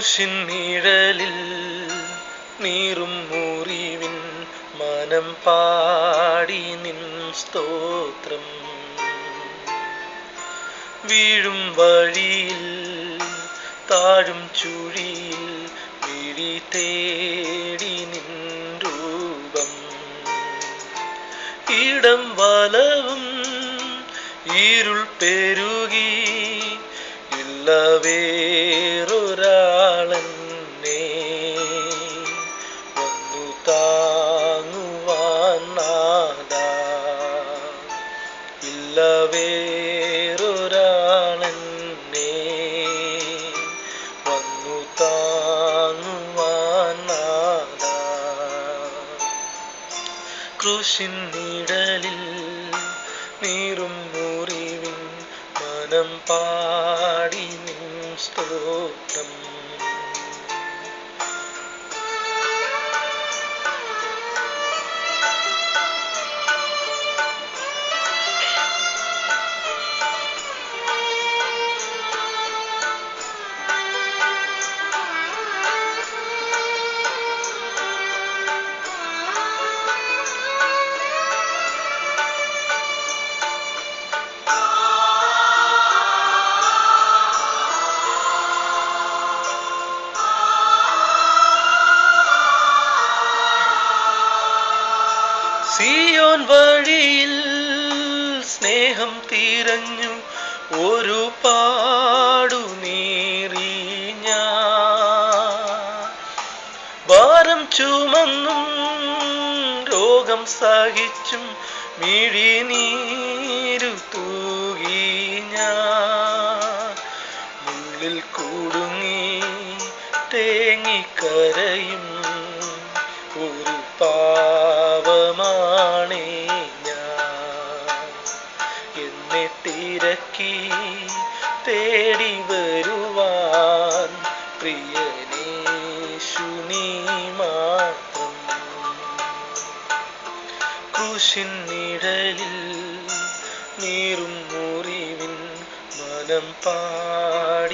ക്രൂശിൻ നിഴലിൽ നീറും മുറിവിൻ മനം പാടി നിൻ സ്തോത്രം. വീഴും വഴിയിൽ താഴും ചുഴിയിൽ വിഴി തേടി നിൻ രൂപം. ഇടം വലവും ഇരുൾ പെരുകി ഇല്ല വേറൊരാളെന്നെ വന്നു താങ്ങുവാൻ നാഥാ. ഇല്ല വേറൊരാളെന്നെ വന്നു താങ്ങുവാൻ നാഥാ. ക്രൂശിൻ നിഴലിൽ നീറും മുറിവിൻ മനം പാടി നിൻ സ്തോത്രം. സിയോൻ വഴിയിൽ സ്നേഹം തിരഞ്ഞു ഒരു പാടുനീറി ഞാൻ. ഭാരം ചുമന്നും രോഗം സഹിച്ചും മിഴിനീരു തൂകി ഞാൻ. ഉള്ളിൽ കുടുങ്ങി തേങ്ങിക്കരയും ഒരു പാവമാണേ ഞാൻ. എന്നെ തിരക്കി തേടി വരുവാൻ പ്രിയനേശു നീ മാത്രം. ക്രൂശിൻ നിഴലിൽ നീറും മുറിവിൻ മനം പാടി